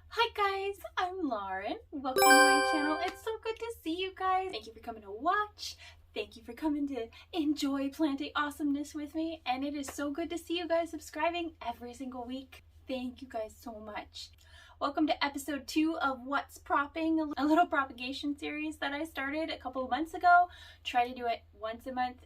Hi guys, I'm Lauren. Welcome to my channel. It's so good to see you guys. Thank you for coming to watch. Thank you for coming to enjoy planting awesomeness with me. And it is so good to see you guys subscribing every single week. Thank you guys so much. Welcome to episode 2 of What's Propping, a little propagation series that I started a couple of months ago. Try to do it once a month.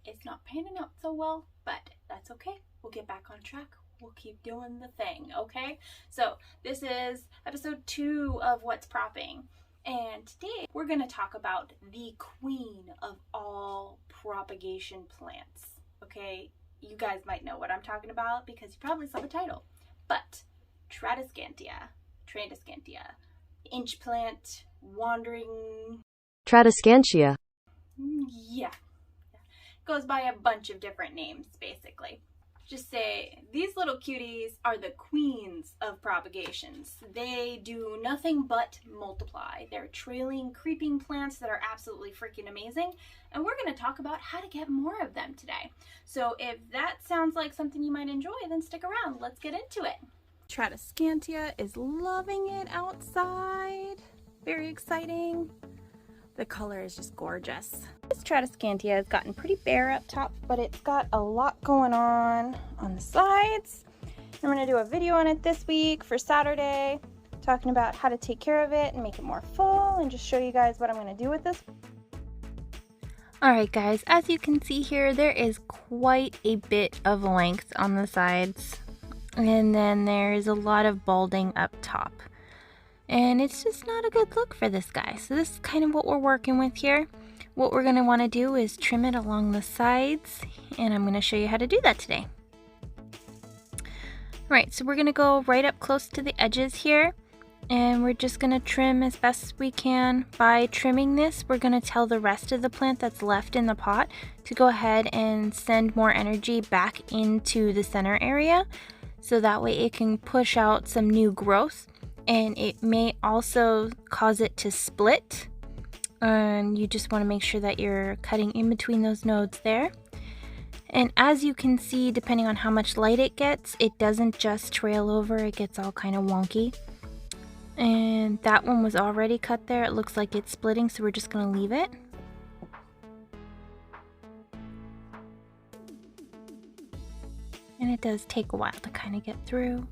It's not panning out so well, but that's okay. We'll get back on track. We'll keep doing the thing, okay? So this is episode 2 of What's Propping. And today we're going to talk about the queen of all propagation plants, okay? You guys might know what I'm talking about because you probably saw the title. But Tradescantia, inch plant, wandering... Tradescantia. Yeah. Goes by a bunch of different names, basically. Just say, these little cuties are the queens of propagations. They do nothing but multiply. They're trailing, creeping plants that are absolutely freaking amazing. And we're going to talk about how to get more of them today. So if that sounds like something you might enjoy, then stick around. Let's get into it. Tradescantia is loving it outside. Very exciting. The color is just gorgeous. This Tradescantia has gotten pretty bare up top, but it's got a lot going on the sides. I'm going to do a video on it this week for Saturday, talking about how to take care of it and make it more full and just show you guys what I'm going to do with this. Alright guys, as you can see here, there is quite a bit of length on the sides, and then there's a lot of balding up top. And it's just not a good look for this guy. So this is kind of what we're working with here. What we're going to want to do is trim it along the sides, and I'm going to show you how to do that today. Alright, so we're going to go right up close to the edges here, and we're just going to trim as best as we can. By trimming this, we're going to tell the rest of the plant that's left in the pot to go ahead and send more energy back into the center area, so that way it can push out some new growth. And it may also cause it to split, and you just want to make sure that you're cutting in between those nodes there. And as you can see, depending on how much light it gets, it doesn't just trail over, it gets all kind of wonky. And that one was already cut there. It looks like it's splitting, so we're just going to leave it. And it does take a while to kind of get through.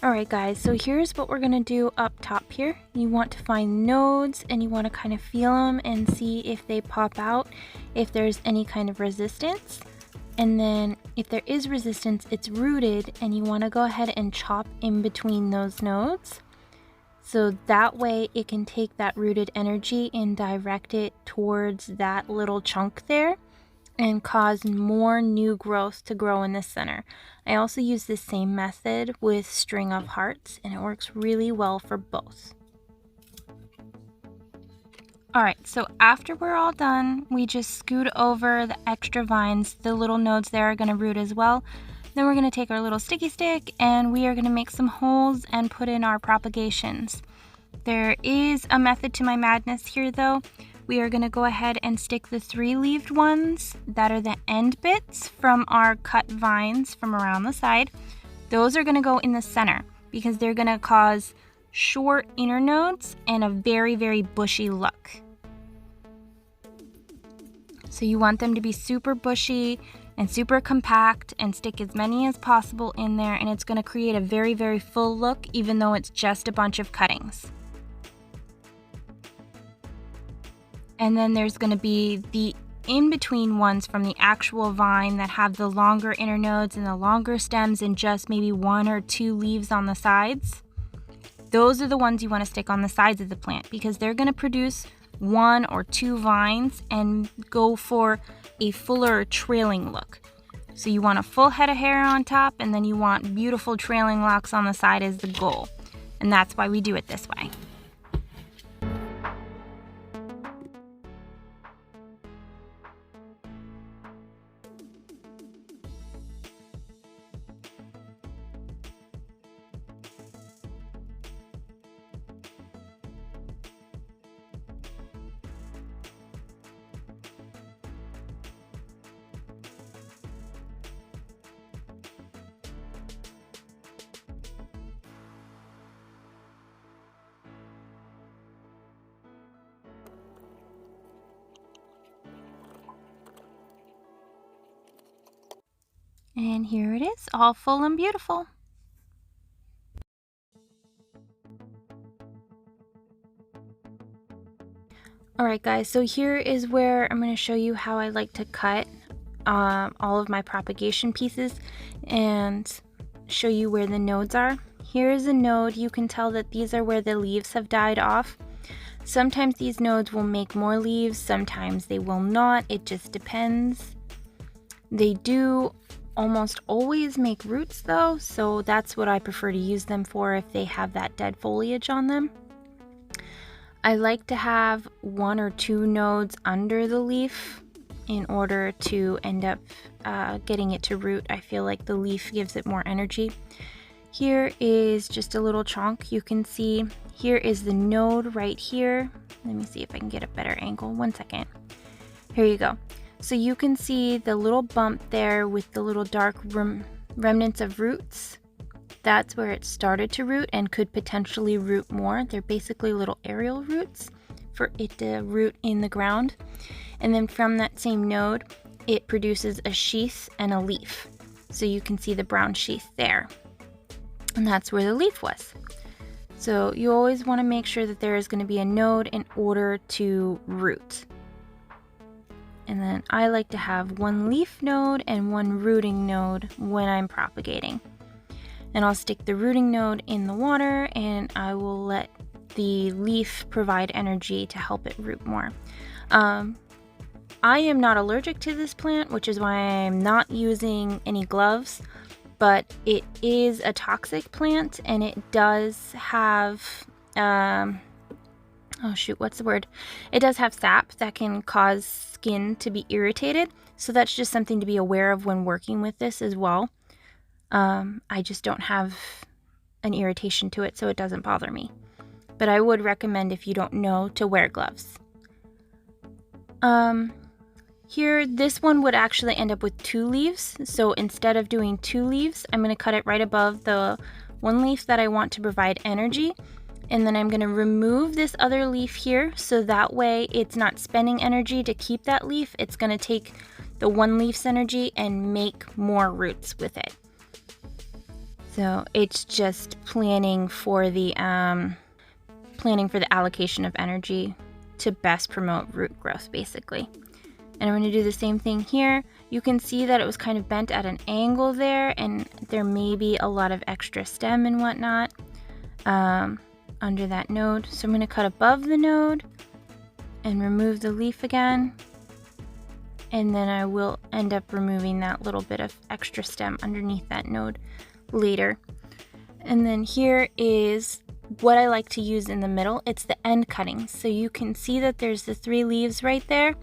Alright guys, so here's what we're going to do up top here. You want to find nodes, and you want to kind of feel them and see if they pop out, if there's any kind of resistance. And then if there is resistance, it's rooted, and you want to go ahead and chop in between those nodes. So that way it can take that rooted energy and direct it towards that little chunk there, and cause more new growth to grow in the center. I also use this same method with string of hearts, and it works really well for both. Alright, so after we're all done, we just scoot over the extra vines. The little nodes there are going to root as well. Then we're going to take our little sticky stick, and we are going to make some holes and put in our propagations. There is a method to my madness here though. We are going to go ahead and stick the 3-leaved ones that are the end bits from our cut vines from around the side. Those are going to go in the center because they're going to cause short inner nodes and a very, very bushy look. So you want them to be super bushy and super compact, and stick as many as possible in there, and it's going to create a very, very full look even though it's just a bunch of cuttings. And then there's going to be the in-between ones from the actual vine that have the longer inner nodes and the longer stems and just maybe 1 or 2 leaves on the sides. Those are the ones you want to stick on the sides of the plant because they're going to produce 1 or 2 vines and go for a fuller trailing look. So you want a full head of hair on top, and then you want beautiful trailing locks on the side as the goal. And that's why we do it this way. And here it is, all full and beautiful. Alright guys, so here is where I'm going to show you how I like to cut all of my propagation pieces and show you where the nodes are. Here is a node. You can tell that these are where the leaves have died off. Sometimes these nodes will make more leaves, sometimes they will not. It just depends. They do almost always make roots though, so that's what I prefer to use them for if they have that dead foliage on them. I like to have 1 or 2 nodes under the leaf in order to end up getting it to root. I feel like the leaf gives it more energy. Here is just a little chunk. You can see here is the node right here. Let me see if I can get a better angle. 1 second. Here you go. So you can see the little bump there with the little dark remnants of roots. That's where it started to root and could potentially root more. They're basically little aerial roots for it to root in the ground. And then from that same node, it produces a sheath and a leaf. So you can see the brown sheath there. And that's where the leaf was. So you always want to make sure that there is going to be a node in order to root. And then I like to have 1 leaf node and 1 rooting node when I'm propagating. And I'll stick the rooting node in the water and I will let the leaf provide energy to help it root more. I am not allergic to this plant, which is why I'm not using any gloves. But it is a toxic plant and it does have, oh shoot, what's the word? It does have sap that can cause skin to be irritated. So that's just something to be aware of when working with this as well. I just don't have an irritation to it, so it doesn't bother me. But I would recommend, if you don't know, to wear gloves. Here, this one would actually end up with 2 leaves. So instead of doing 2 leaves, I'm going to cut it right above the 1 leaf that I want to provide energy. And then I'm going to remove this other leaf here, so that way it's not spending energy to keep that leaf. It's going to take the 1 leaf's energy and make more roots with it. So it's just planning for the allocation of energy to best promote root growth, basically. And I'm going to do the same thing here. You can see that it was kind of bent at an angle there, and there may be a lot of extra stem and whatnot under that node. So I'm going to cut above the node and remove the leaf again. And then I will end up removing that little bit of extra stem underneath that node later. And then here is what I like to use in the middle. It's the end cuttings. So you can see that there's the 3 leaves right there.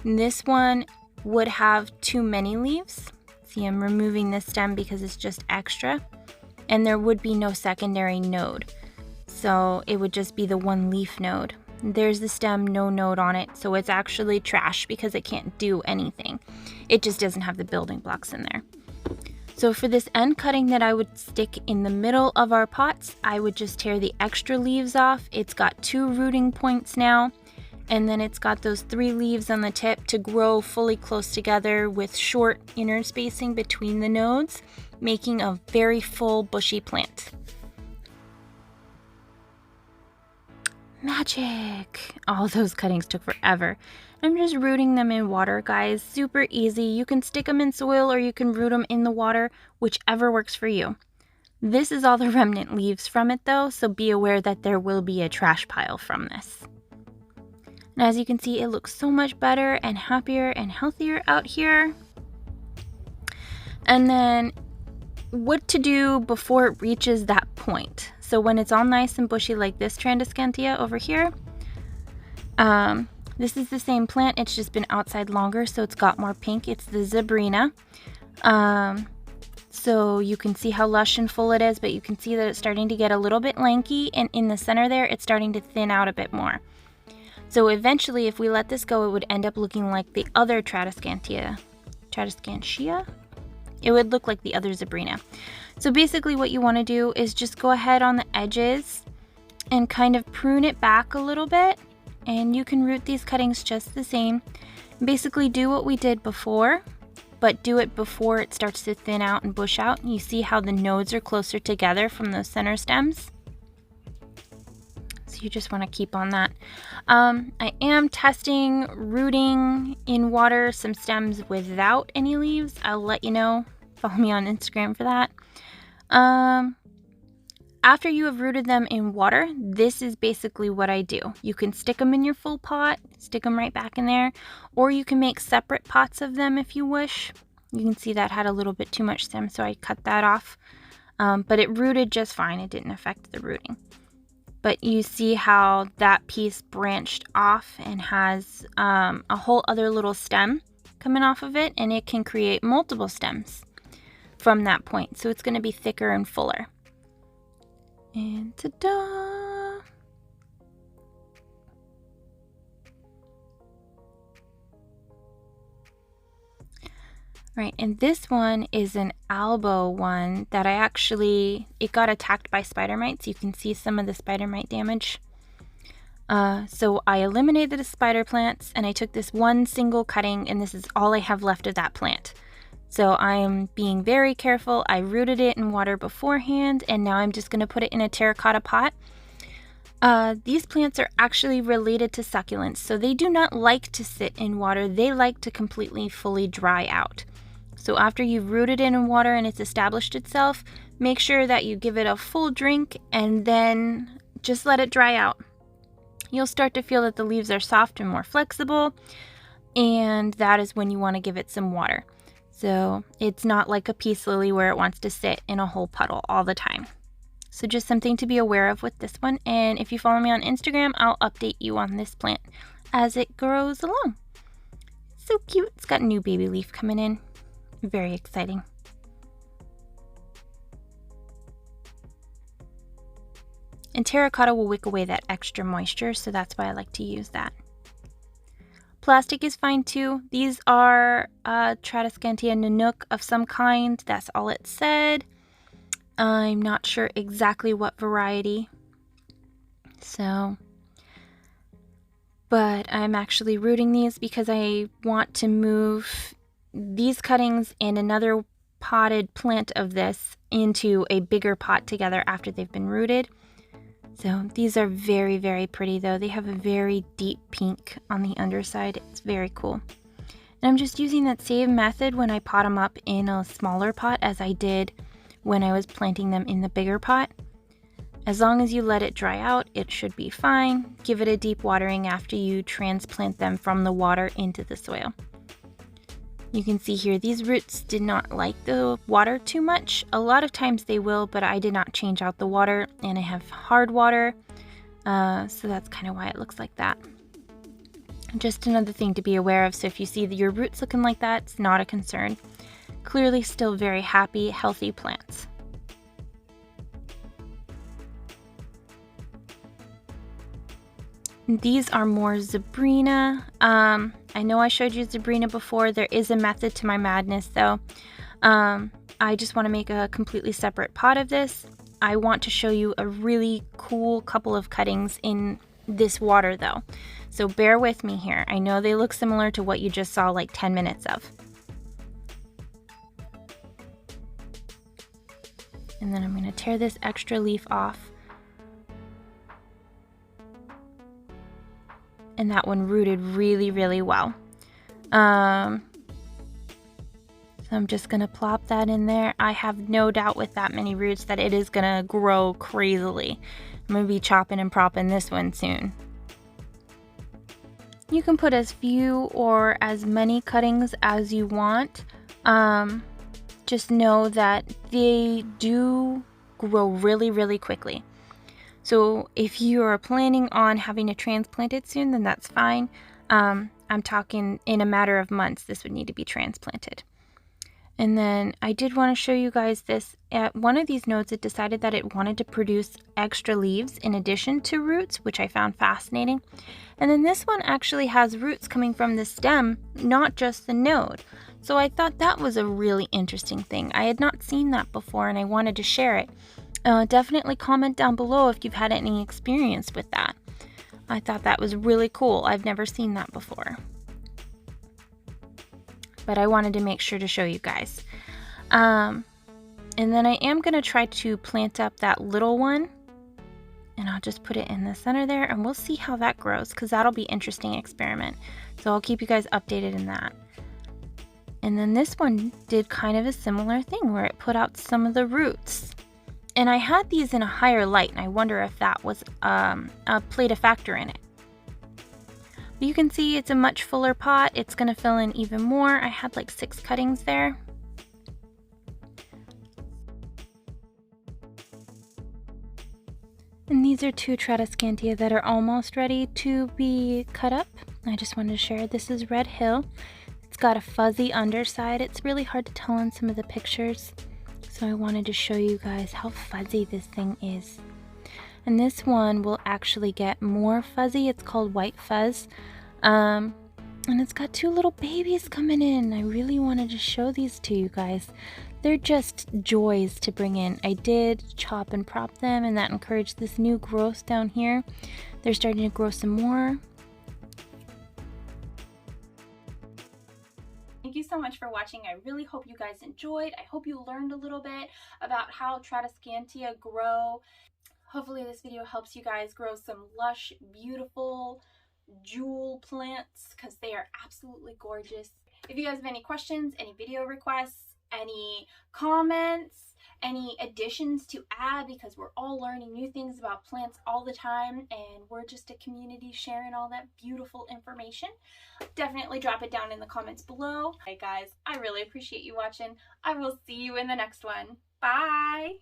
And this one would have too many leaves. See, I'm removing this stem because it's just extra. And there would be no secondary node. So it would just be the 1 leaf node. There's the stem, no node on it. So it's actually trash because it can't do anything. It just doesn't have the building blocks in there. So for this end cutting that I would stick in the middle of our pots, I would just tear the extra leaves off. It's got 2 rooting points now. And then it's got those 3 leaves on the tip to grow fully close together with short inner spacing between the nodes, making a very full bushy plant. Magic! All those cuttings took forever. I'm just rooting them in water, guys. Super easy. You can stick them in soil or you can root them in the water, whichever works for you. This is all the remnant leaves from it though, so be aware that there will be a trash pile from this. And as you can see, it looks so much better and happier and healthier out here. And then what to do before it reaches that point. So when it's all nice and bushy like this Tradescantia over here, this is the same plant, it's just been outside longer, so it's got more pink. It's the Zebrina. So you can see how lush and full it is, but you can see that it's starting to get a little bit lanky, and in the center there, it's starting to thin out a bit more. So eventually, if we let this go, it would end up looking like the other Tradescantia. It would look like the other Zebrina. So basically what you want to do is just go ahead on the edges and kind of prune it back a little bit. And you can root these cuttings just the same. Basically do what we did before. but do it before it starts to thin out and bush out. You see how the nodes are closer together from those center stems? So you just want to keep on that. I am testing rooting in water some stems without any leaves. I'll let you know. Follow me on Instagram for that. After you have rooted them in water, this is basically what I do. You can stick them in your full pot, stick them right back in there, or you can make separate pots of them if you wish. You can see that had a little bit too much stem, so I cut that off. But it rooted just fine. It didn't affect the rooting. But you see how that piece branched off and has a whole other little stem coming off of it, and it can create multiple stems from that point. So it's going to be thicker and fuller. And ta-da! Right, and this one is an albo one that it got attacked by spider mites. You can see some of the spider mite damage. So I eliminated the spider plants, and I took this one single cutting, and this is all I have left of that plant. So I'm being very careful. I rooted it in water beforehand, and now I'm just going to put it in a terracotta pot. These plants are actually related to succulents, so they do not like to sit in water. They like to completely fully dry out. So after you've rooted it in water and it's established itself, make sure that you give it a full drink and then just let it dry out. You'll start to feel that the leaves are soft and more flexible, and that is when you want to give it some water. So it's not like a peace lily where it wants to sit in a whole puddle all the time. So just something to be aware of with this one. And if you follow me on Instagram, I'll update you on this plant as it grows along. So cute. It's got a new baby leaf coming in. Very exciting. And terracotta will wick away that extra moisture, so that's why I like to use that. Plastic is fine too. These are Tradescantia Nanook of some kind. That's all it said. I'm not sure exactly what variety. So, but I'm actually rooting these because I want to move these cuttings and another potted plant of this into a bigger pot together after they've been rooted. So these are very, very pretty though. They have a very deep pink on the underside. It's very cool. And I'm just using that same method when I pot them up in a smaller pot as I did when I was planting them in the bigger pot. As long as you let it dry out, it should be fine. Give it a deep watering after you transplant them from the water into the soil. You can see here, these roots did not like the water too much. A lot of times they will, but I did not change out the water, and I have hard water, so that's kind of why it looks like that. Just another thing to be aware of, so if you see your roots looking like that, it's not a concern. Clearly still very happy, healthy plants. These are more Zebrina. I know I showed you Zebrina before. There is a method to my madness though. I just want to make a completely separate pot of this. I want to show you a really cool couple of cuttings in this water though. So bear with me here. I know they look similar to what you just saw like 10 minutes of. And then I'm going to tear this extra leaf off. And that one rooted really, really well. So I'm just going to plop that in there. I have no doubt with that many roots that it is going to grow crazily. I'm going to be chopping and propping this one soon. You can put as few or as many cuttings as you want. Just know that they do grow really, really quickly. So if you are planning on having to transplant it soon, then that's fine. I'm talking in a matter of months, this would need to be transplanted. And then I did want to show you guys this. At one of these nodes, it decided that it wanted to produce extra leaves in addition to roots, which I found fascinating. And then this one actually has roots coming from the stem, not just the node. So I thought that was a really interesting thing. I had not seen that before and I wanted to share it. Definitely comment down below if you've had any experience with that. I thought that was really cool. I've never seen that before. but I wanted to make sure to show you guys. And then I am going to try to plant up that little one, and I'll just put it in the center there, and we'll see how that grows, because that'll be an interesting experiment. So I'll keep you guys updated in that. And then this one did kind of a similar thing where it put out some of the roots. And I had these in a higher light, and I wonder if that was played a factor in it. But you can see it's a much fuller pot. It's going to fill in even more. I had like 6 cuttings there. And these are 2 Tradescantia that are almost ready to be cut up. I just wanted to share. This is Red Hill. It's got a fuzzy underside. It's really hard to tell in some of the pictures. So I wanted to show you guys how fuzzy this thing is. And this one will actually get more fuzzy. It's called White Fuzz. And it's got 2 little babies coming in. I really wanted to show these to you guys. They're just joys to bring in. I did chop and prop them, and that encouraged this new growth down here. They're starting to grow some more. Thank you so much for watching. I really hope you guys enjoyed. I hope you learned a little bit about how Tradescantia grow. Hopefully this video helps you guys grow some lush, beautiful jewel plants, because they are absolutely gorgeous. If you guys have any questions, any video requests, any comments, any additions to add, because we're all learning new things about plants all the time, and we're just a community sharing all that beautiful information, definitely drop it down in the comments below. Hey guys, I really appreciate you watching. I will see you in the next one. Bye!